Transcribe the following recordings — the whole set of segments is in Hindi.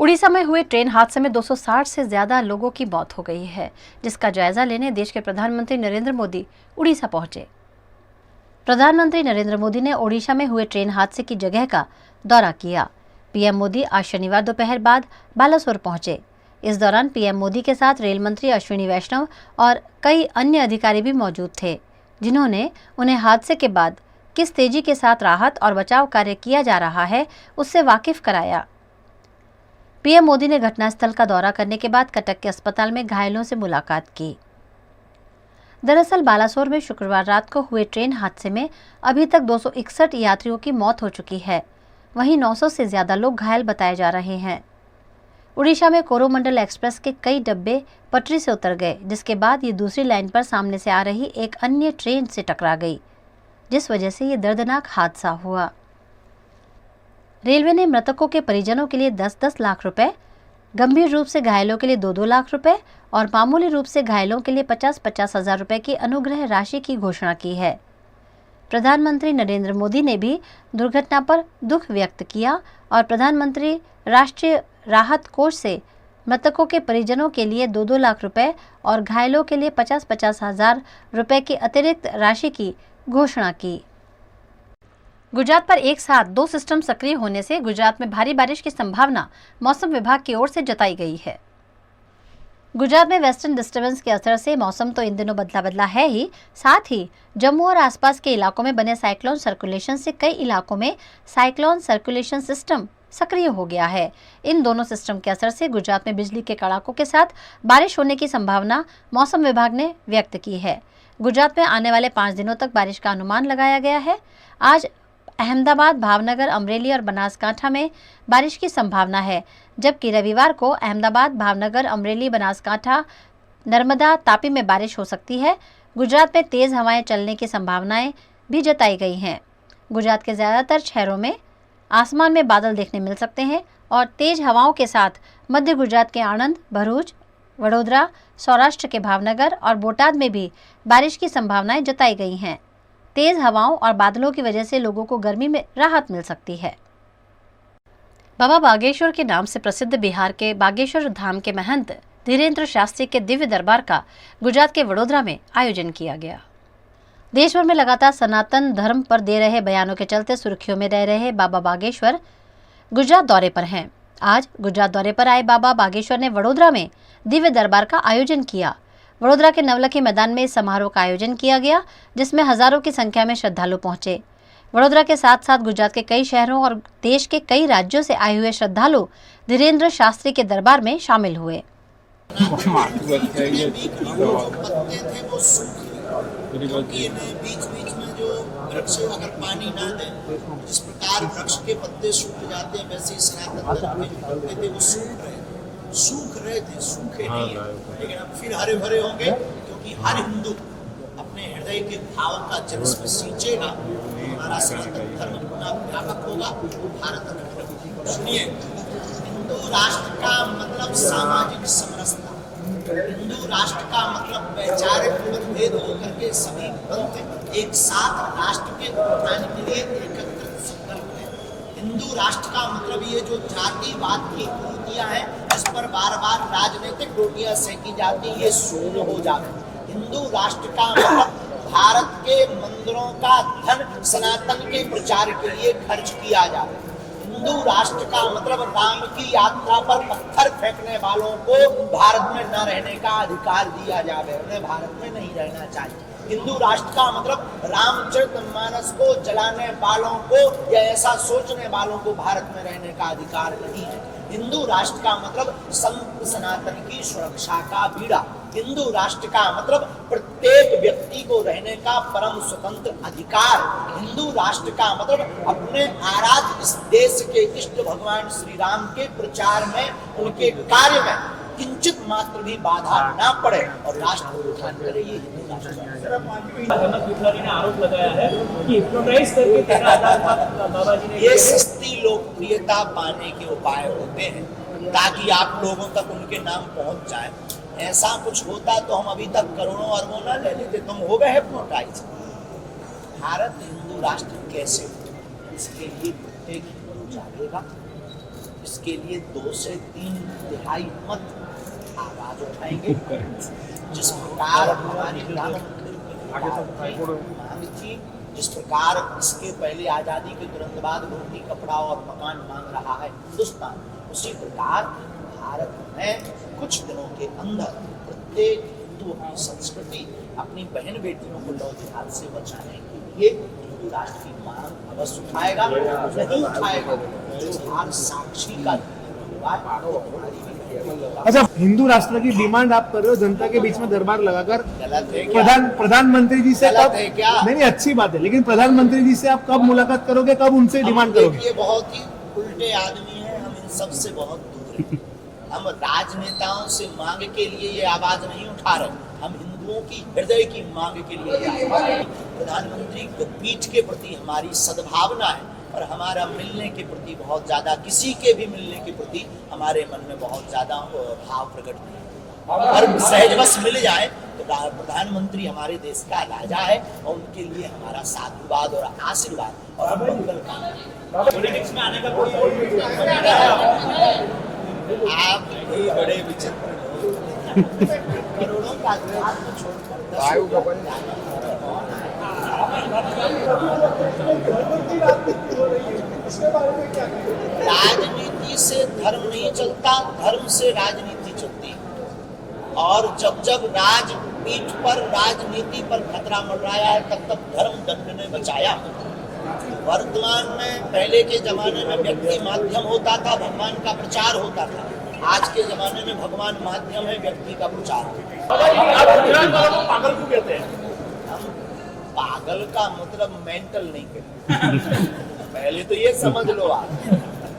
उड़ीसा में हुए ट्रेन हादसे में 260 से ज्यादा लोगों की मौत हो गई है, जिसका जायजा लेने देश के प्रधानमंत्री नरेंद्र मोदी उड़ीसा पहुंचे। प्रधानमंत्री नरेंद्र मोदी ने ओडिशा में हुए ट्रेन हादसे की जगह का दौरा किया। पीएम मोदी आज शनिवार दोपहर बाद बालासोर पहुंचे। इस दौरान पीएम मोदी के साथ रेल मंत्री अश्विनी वैष्णव और कई अन्य अधिकारी भी मौजूद थे, जिन्होंने उन्हें हादसे के बाद किस तेजी के साथ राहत और बचाव कार्य किया जा रहा है उससे वाकिफ कराया। पीएम मोदी ने घटनास्थल का दौरा करने के बाद कटक के अस्पताल में घायलों से मुलाकात की। दरअसल बालासोर में शुक्रवार रात को हुए ट्रेन हादसे में अभी तक 261 यात्रियों की मौत हो चुकी है, वहीं 900 से ज्यादा लोग घायल बताए जा रहे हैं। उड़ीसा में कोरोमंडल एक्सप्रेस के कई डब्बे पटरी से उतर गए, जिसके बाद ये दूसरी लाइन पर सामने से आ रही एक अन्य ट्रेन से टकरा गई, जिस वजह से ये दर्दनाक हादसा हुआ। रेलवे ने मृतकों के परिजनों के लिए 10-10 लाख रुपए, गंभीर रूप से घायलों के लिए 2-2 लाख रुपए और मामूली रूप से घायलों के लिए 50-50 हजार रुपए की अनुग्रह राशि की घोषणा की है। प्रधानमंत्री नरेंद्र मोदी ने भी दुर्घटना पर दुख व्यक्त किया और प्रधानमंत्री राष्ट्रीय राहत कोष से मृतकों के परिजनों के लिए 2-2 लाख रुपए और घायलों के लिए 50-50 हजार रुपए की अतिरिक्त राशि की घोषणा की। गुजरात पर एक साथ 2 सिस्टम सक्रिय होने से गुजरात में भारी बारिश की संभावना मौसम विभाग की ओर से जताई गई है। गुजरात में वेस्टर्न डिस्टर्बेंस के असर से मौसम तो इन दिनों बदला बदला है ही, साथ ही जम्मू और आसपास के इलाकों में बने साइक्लोन सर्कुलेशन से कई इलाकों में साइक्लोन सर्कुलेशन सिस्टम सक्रिय हो गया है। इन दोनों सिस्टम के असर से गुजरात में बिजली के कड़ाकों के साथ बारिश होने की संभावना मौसम विभाग ने व्यक्त की है। गुजरात में आने वाले 5 दिनों तक बारिश का अनुमान लगाया गया है। आज अहमदाबाद, भावनगर, अमरेली और बनासकांठा में बारिश की संभावना है, जबकि रविवार को अहमदाबाद, भावनगर, अमरेली, बनासकांठा, नर्मदा, तापी में बारिश हो सकती है। गुजरात में तेज हवाएं चलने की संभावनाएं भी जताई गई हैं। गुजरात के ज़्यादातर शहरों में आसमान में बादल देखने मिल सकते हैं और तेज हवाओं के साथ मध्य गुजरात के आणंद, भरूच, वडोदरा, सौराष्ट्र के भावनगर और बोटाद में भी बारिश की संभावनाएं जताई गई हैं। तेज हवाओं और बादलों की वजह से लोगों को गर्मी में राहत मिल सकती है। बाबा बागेश्वर के नाम से प्रसिद्ध बिहार के बागेश्वर धाम के महंत धीरेन्द्र शास्त्री के दिव्य दरबार का गुजरात के वडोदरा में आयोजन किया गया। देश भर में लगातार सनातन धर्म पर दे रहे बयानों के चलते सुर्खियों में रह रहे बाबा बागेश्वर गुजरात दौरे पर हैं। आज गुजरात दौरे पर आए बाबा बागेश्वर ने वडोदरा में दिव्य दरबार का आयोजन किया। वडोदरा के नवलखी मैदान में इस समारोह का आयोजन किया गया, जिसमें हजारों की संख्या में श्रद्धालु पहुंचे। वडोदरा के साथ साथ गुजरात के कई शहरों और देश के कई राज्यों से आए हुए श्रद्धालु धीरेन्द्र शास्त्री के दरबार में शामिल हुए। बीच में जो वृक्ष अगर पानी ना दे, जिस प्रकार वृक्ष के पत्ते सूख जाते हैं, वैसे सनातन धर्म में जो पत्ते थे वो सूख रहे थे, सूखे नहीं है, लेकिन अब फिर हरे भरे होंगे, क्योंकि हर हिंदू अपने हृदय के भाव का जल इसमें सींचेगा, हमारा सनातन धर्म पुनः व्यापक होगा, भारत अखंड। सुनिए, हिंदू राष्ट्र का मतलब सामाजिक समरसता, हिंदू राष्ट्र का मतलब वैचारिक मतभेद होकर के सभी पंथ एक साथ राष्ट्र के उत्थान के लिए एकत्रित संकल्प है। हिंदू राष्ट्र का मतलब ये जो जातिवाद की नीतियां हैं, इस पर बार बार राजनीतिक रोटियां सेकी जाती, ये शून्य हो जाती। हिंदू राष्ट्र का मतलब भारत के मंदिरों का धन सनातन के प्रचार के लिए खर्च किया जाए। हिंदू राष्ट्र का मतलब राम की यात्रा पर पत्थर फेंकने वालों को भारत में न रहने का अधिकार दिया जाए, उन्हें भारत में नहीं रहना चाहिए। हिंदू राष्ट्र का मतलब रामचरितमानस को जलाने वालों को या ऐसा सोचने वालों को भारत में रहने का अधिकार नहीं है। हिंदू राष्ट्र का मतलब संत सनातन की सुरक्षा का बीड़ा। हिंदू राष्ट्र का मतलब प्रत्येक व्यक्ति को रहने का परम स्वतंत्र अधिकार। हिंदू राष्ट्र का मतलब अपने आराध्य इस देश के इष्ट भगवान श्री राम के प्रचार में, उनके कार्य में किंचित मात्र भी बाधा ना पड़े और राष्ट्र उत्थान करे, ये हिंदू राष्ट्र। ने आरोप लगाया है कि हिप्नोटाइज करके 13,000 बाबा जी ने ये सस्ती लोकप्रियता पाने के उपाय होते हैं ताकि आप लोगों तक उनके नाम पहुंच जाए। ऐसा कुछ होता तो हम अभी तक करोड़ों अरबों ना ले लेते, तुम हो गए हिप्नोटाइज। भारत हिंदू राष्ट्र कैसे हो, इसके लिए प्रत्येक हिंदू जागेगा, इसके लिए 2 से 3 तिहाई मत आवाज उठाएंगे। जिस प्रकार हमारी प्रधानमंत्री मांग थी, जिस प्रकार इसके पहले आजादी के तुरंत बाद रोटी कपड़ा और मकान मांग रहा है हिंदुस्तान, उसी प्रकार भारत में कुछ दिनों के अंदर प्रत्येक हिंदू अपनी संस्कृति, अपनी बहन बेटियों को लौ जिहाद से बचाने के लिए हिंदू राष्ट्र की मांग अवश्य उठाएगा। नहीं उठाएगा जो हार साक्षी का हुआ तो हमारी अच्छा, हिंदू राष्ट्र की डिमांड आप कर रहे हो जनता के बीच में दरबार लगाकर। गलत है क्या? प्रधानमंत्री जी से गलत कब? है क्या? नहीं, अच्छी बात है, लेकिन प्रधानमंत्री जी से आप कब मुलाकात करोगे, कब उनसे डिमांड करोगे? ये बहुत ही उल्टे आदमी हैं, हम इन सब से बहुत दूर हैं। हम राजनेताओं से मांग के लिए ये आवाज नहीं उठा रहे, हम हिंदुओं की हृदय की मांग के लिए ये आवाज। प्रधानमंत्री पीठ के प्रति हमारी सद्भावना है और हमारा मिलने के प्रति बहुत ज्यादा, किसी के भी मिलने के प्रति हमारे मन में बहुत ज्यादा भाव प्रकट नहीं है। अगर सहजवश मिल जाए तो प्रधानमंत्री हमारे देश का राजा है और उनके लिए हमारा साधुवाद और आशीर्वाद और मंगल कामना। पॉलिटिक्स में आने का कोई आप भी बड़े विचित्र लोग, करोड़ों का अध्यात्म छोड़कर 10 राजनीति से धर्म नहीं चलता, धर्म से राजनीति चलती है। और जब जब राजपीठ पर, राजनीति पर खतरा मंडराया है, तब तब धर्म दंड ने बचाया। वर्तमान में पहले के जमाने में व्यक्ति माध्यम होता था, भगवान का प्रचार होता था। आज के जमाने में भगवान माध्यम है, व्यक्ति का प्रचार होता है। पागल क्यों कहते हैं? पागल का मतलब मेंटल नहीं कहते, पहले तो ये समझ लो आप।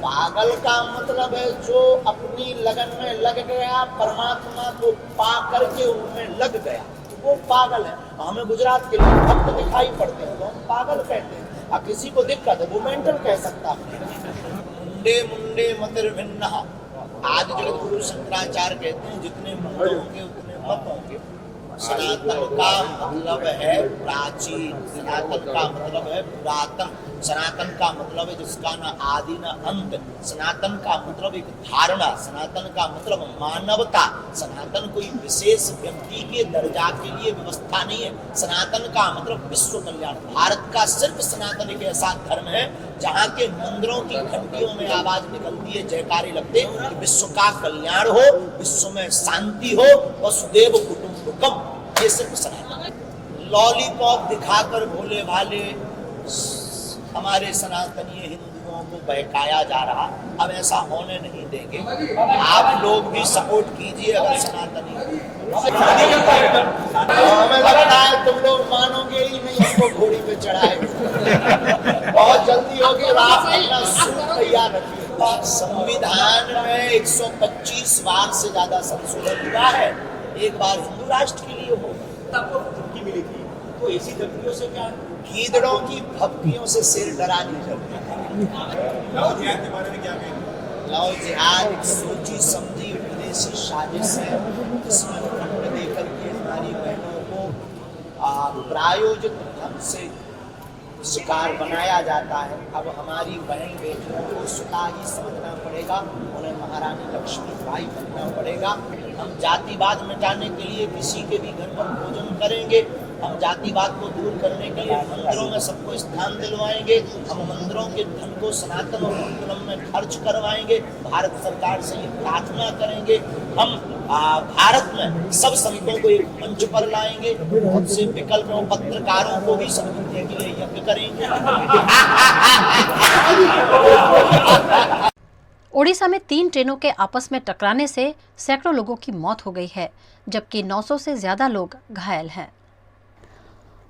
पागल का मतलब है जो अपनी लगन में लग गया, परमात्मा को पा करके उनमें लग गया, वो पागल है। हमें गुजरात के लोग भक्त दिखाई पड़ते हैं तो हम पागल कहते हैं, और किसी को दिक्कत है वो मेंटल कह सकता है। मुंडे मुंडे मतिर भिन्न, आज जगत गुरु शंकराचार्य कहते हैं जितने मुंड होंगे उतने मत होंगे। सनातन का मतलब है प्राचीन, सनातन का मतलब है पुरातन, सनातन का मतलब है जिसका न आदि न अंत, सनातन का मतलब एक धारणा, सनातन का मतलब मानवता। सनातन कोई विशेष व्यक्ति के दर्जा के लिए व्यवस्था नहीं है, सनातन का मतलब विश्व कल्याण। भारत का सिर्फ सनातन एक ऐसा धर्म है जहाँ के मंदिरों की घंटियों में आवाज निकलती है, जयकारे लगते कि विश्व का कल्याण हो, विश्व में शांति हो, वसुदेव कुटुंबकम। ये सिर्फ सनातन। लॉलीपॉप दिखाकर भोले भाले हमारे सनातनीय हिंदुओं को बहकाया जा रहा, अब ऐसा होने नहीं देंगे। आप लोग भी सपोर्ट कीजिए अगर सनातनी। हमें लगता है तुम लोग मानोगे ही नहीं, हमको घोड़ी पे चढ़ाए। बहुत जल्दी होगी, आप अपना सूट तैयार रखिए। संविधान में 125 बार से ज्यादा संशोधन हुआ है, एक बार हिंदू राष्ट्र के लिए हो। तब वो धमकी मिली थी, तो ऐसी धमकियों से क्या? गीदड़ों की भपकियों से सिर डरा नहीं करता। लव जिहाद के बारे में क्या कहेंगे? लव जिहाद एक सोची समझी विदेशी साजिश है, जिसमें फंड देकर के हमारी बहनों को प्रायोजित ढंग से शिकार बनाया जाता है। अब हमारी बहन बेटियों को स्वतः ही समझना पड़ेगा, उन्हें महारानी लक्ष्मीबाई बनना पड़ेगा। हम जातिवाद मिटाने के लिए किसी के भी घर पर भोजन करेंगे, हम जातिवाद को दूर करने के लिए मंदिरों में सबको स्थान दिलवाएंगे, हम मंदिरों के धन को सनातन और हिंदुत्व में खर्च करवाएंगे, भारत सरकार से ये प्रार्थना करेंगे। हम भारत में सब संतों को एक मंच पर लाएंगे, बहुत से विकल्पों पत्रकारों को भी समझने के लिए यज्ञ करेंगे। ओडिशा में 3 ट्रेनों के आपस में टकराने से सैकड़ों लोगों की मौत हो गई है, जबकि 900 से ज्यादा लोग घायल हैं।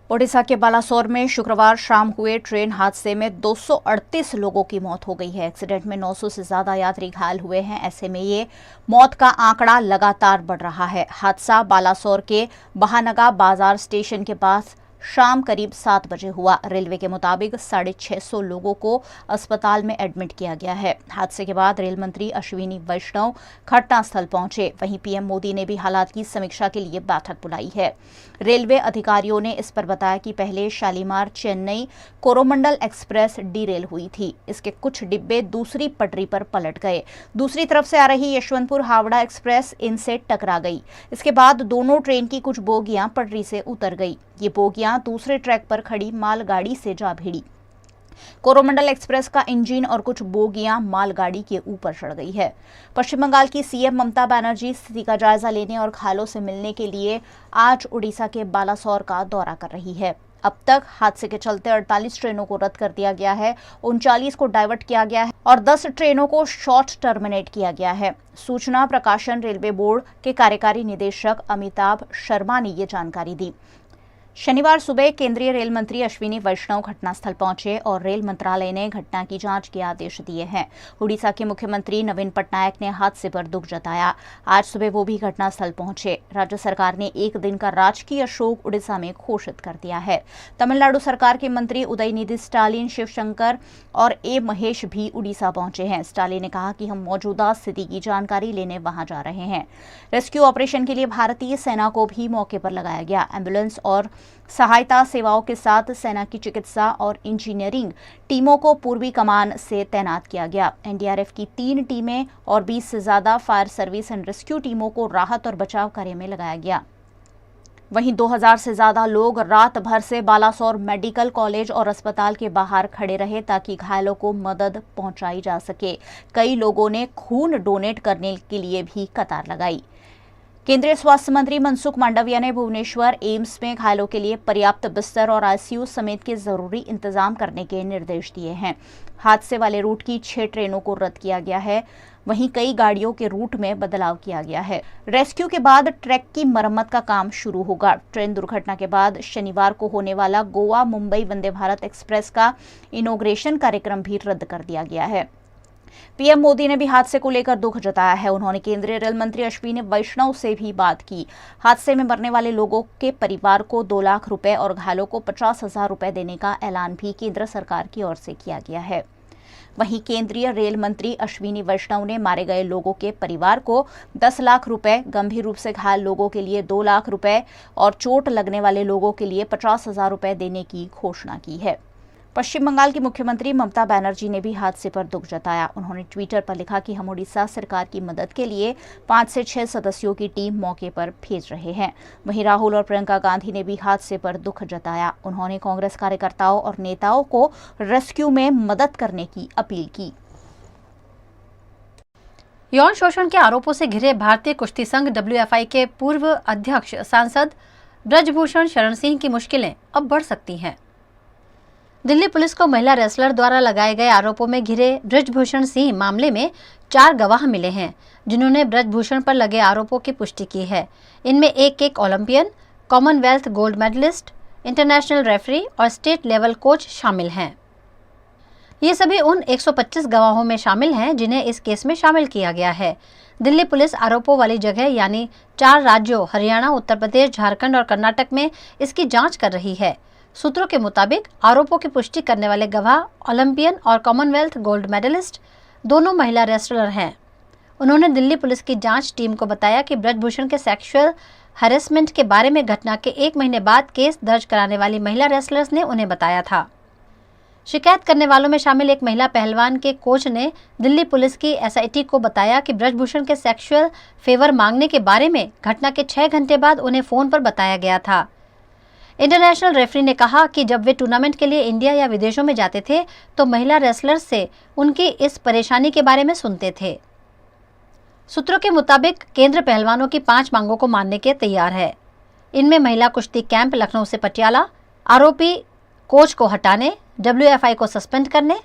ओडिशा के बालासोर में शुक्रवार शाम हुए ट्रेन हादसे में 238 लोगों की मौत हो गई है। एक्सीडेंट में 900 से ज्यादा यात्री घायल हुए हैं। ऐसे में ये मौत का आंकड़ा लगातार बढ़ रहा है। हादसा बालासोर के बहानगा बाजार स्टेशन के पास शाम करीब 7 बजे हुआ। रेलवे के मुताबिक 650 लोगों को अस्पताल में एडमिट किया गया है। हादसे के बाद रेल मंत्री अश्विनी वैष्णव घटनास्थल पहुंचे। वहीं पीएम मोदी ने भी हालात की समीक्षा के लिए बैठक बुलाई है। रेलवे अधिकारियों ने इस पर बताया कि पहले शालीमार चेन्नई कोरोमंडल एक्सप्रेस डीरेल हुई थी। इसके कुछ डिब्बे दूसरी पटरी पर पलट गए। दूसरी तरफ से आ रही यशवंतपुर हावड़ा एक्सप्रेस इनसे टकरा गई। इसके बाद दोनों ट्रेन की कुछ बोगियां पटरी से उतर गई। ये बोगियां दूसरे ट्रैक पर खड़ी मालगाड़ी से जा भिड़ी। कोरोमंडल एक्सप्रेस का इंजन और कुछ बोगियां मालगाड़ी के ऊपर चढ़ गई है। पश्चिम बंगाल की सीएम ममता बनर्जी स्थिति का जायजा लेने और घायलों से मिलने के लिए आज उड़ीसा के बालासोर का दौरा कर रही है। अब तक हादसे के चलते 48 ट्रेनों को रद्द कर दिया गया है, 39 को डाइवर्ट किया गया है और 10 ट्रेनों को शॉर्ट टर्मिनेट किया गया है। सूचना प्रकाशन रेलवे बोर्ड के कार्यकारी निदेशक अमिताभ शर्मा ने ये जानकारी दी। शनिवार सुबह केंद्रीय रेल मंत्री अश्विनी वैष्णव घटनास्थल पहुंचे और रेल मंत्रालय ने घटना की जांच के आदेश दिए हैं। उड़ीसा के मुख्यमंत्री नवीन पटनायक ने हादसे पर दुख जताया। आज सुबह वो भी घटनास्थल पहुंचे। राज्य सरकार ने एक दिन का राजकीय शोक उड़ीसा में घोषित कर दिया है। तमिलनाडु सरकार के मंत्री उदयनिधि स्टालिन, शिवशंकर और ए महेश भी उड़ीसा पहुंचे हैं। स्टालिन ने कहा कि हम मौजूदा स्थिति की जानकारी लेने वहां जा रहे हैं। रेस्क्यू ऑपरेशन के लिए भारतीय सेना को भी मौके पर लगाया गया। एम्बुलेंस और सहायता सेवाओं के साथ सेना की चिकित्सा और इंजीनियरिंग टीमों को पूर्वी कमान से तैनात किया गया। एनडीआरएफ की 3 टीमें और 20 से ज्यादा फायर सर्विस एंड रेस्क्यू टीमों को राहत और बचाव कार्य में लगाया गया। वहीं 2000 से ज्यादा लोग रात भर से बालासोर मेडिकल कॉलेज और अस्पताल के बाहर खड़े रहे ताकि घायलों को मदद पहुंचाई जा सके। कई लोगों ने खून डोनेट करने के लिए भी कतार लगाई। केंद्रीय स्वास्थ्य मंत्री मनसुख मांडविया ने भुवनेश्वर एम्स में घायलों के लिए पर्याप्त बिस्तर और आईसीयू समेत के जरूरी इंतजाम करने के निर्देश दिए हैं। हादसे वाले रूट की 6 ट्रेनों को रद्द किया गया है। वहीं कई गाड़ियों के रूट में बदलाव किया गया है। रेस्क्यू के बाद ट्रैक की मरम्मत का काम शुरू होगा। ट्रेन दुर्घटना के बाद शनिवार को होने वाला गोवा मुंबई वंदे भारत एक्सप्रेस का इनॉग्रेशन कार्यक्रम भी रद्द कर दिया गया है। पीएम मोदी ने भी हादसे को लेकर दुख जताया है। उन्होंने केंद्रीय रेल मंत्री अश्विनी वैष्णव से भी बात की। हादसे में मरने वाले लोगों के परिवार को 2 लाख रुपए और घायलों को 50,000 रुपए देने का ऐलान भी केंद्र सरकार की ओर से किया गया है। वहीं केंद्रीय रेल मंत्री अश्विनी वैष्णव ने मारे गए लोगों के परिवार को 10 लाख रुपए, गंभीर रूप से घायल लोगों के लिए 2 लाख रुपए और चोट लगने वाले लोगों के लिए 50,000 रुपए देने की घोषणा की है। पश्चिम बंगाल की मुख्यमंत्री ममता बनर्जी ने भी हादसे पर दुख जताया। उन्होंने ट्विटर पर लिखा कि हम उड़ीसा सरकार की मदद के लिए 5 से 6 सदस्यों की टीम मौके पर भेज रहे हैं। वहीं राहुल और प्रियंका गांधी ने भी हादसे पर दुख जताया। उन्होंने कांग्रेस कार्यकर्ताओं और नेताओं को रेस्क्यू में मदद करने की अपील की। यौन शोषण के आरोपों से घिरे भारतीय कुश्ती संघ WFI के पूर्व अध्यक्ष सांसद ब्रजभूषण शरण सिंह की मुश्किलें अब बढ़ सकती हैं। दिल्ली पुलिस को महिला रेसलर द्वारा लगाए गए आरोपों में घिरे ब्रजभूषण सिंह मामले में 4 गवाह मिले हैं, जिन्होंने ब्रजभूषण पर लगे आरोपों की पुष्टि की है। इनमें एक Olympian, Commonwealth gold medalist, international referee और स्टेट लेवल कोच शामिल हैं। ये सभी उन 125 गवाहों में शामिल हैं जिन्हें इस केस में शामिल किया गया है। दिल्ली पुलिस आरोपों वाली जगह यानी 4 राज्यों हरियाणा, उत्तर प्रदेश, झारखंड और कर्नाटक में इसकी जांच कर रही है। सूत्रों के मुताबिक आरोपों की पुष्टि करने वाले गवाह ओलंपियन और कॉमनवेल्थ गोल्ड मेडलिस्ट दोनों महिला रेसलर हैं। उन्होंने दिल्ली पुलिस की जांच टीम को बताया कि ब्रजभूषण के सेक्सुअल हैरेसमेंट के बारे में घटना के 1 महीने बाद केस दर्ज कराने वाली महिला रेसलर्स ने उन्हें बताया था। शिकायत करने वालों में शामिल एक महिला पहलवान के कोच ने दिल्ली पुलिस की SIT को बताया कि ब्रजभूषण के सेक्सुअल फेवर मांगने के बारे में घटना के 6 घंटे बाद उन्हें फोन पर बताया गया था। इंटरनेशनल रेफरी ने कहा कि जब वे टूर्नामेंट के लिए इंडिया या विदेशों में जाते थे तो महिला रेसलर्स से उनकी इस परेशानी के बारे में सुनते थे। सूत्रों के मुताबिक केंद्र पहलवानों की 5 मांगों को मानने के तैयार है। इनमें महिला कुश्ती कैंप लखनऊ से पटियाला, आरोपी कोच को हटाने, WFI को सस्पेंड करने,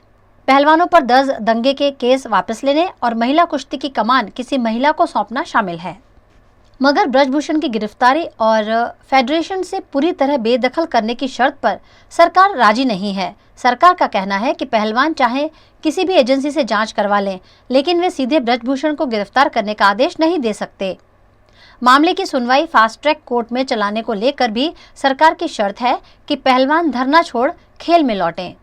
पहलवानों पर दर्ज दंगे के केस वापस लेने और महिला कुश्ती की कमान किसी महिला को सौंपना शामिल है। मगर ब्रजभूषण की गिरफ्तारी और फेडरेशन से पूरी तरह बेदखल करने की शर्त पर सरकार राजी नहीं है। सरकार का कहना है कि पहलवान चाहे किसी भी एजेंसी से जांच करवा लें, लेकिन वे सीधे ब्रजभूषण को गिरफ्तार करने का आदेश नहीं दे सकते। मामले की सुनवाई फास्ट ट्रैक कोर्ट में चलाने को लेकर भी सरकार की शर्त है कि पहलवान धरना छोड़ खेल में लौटें।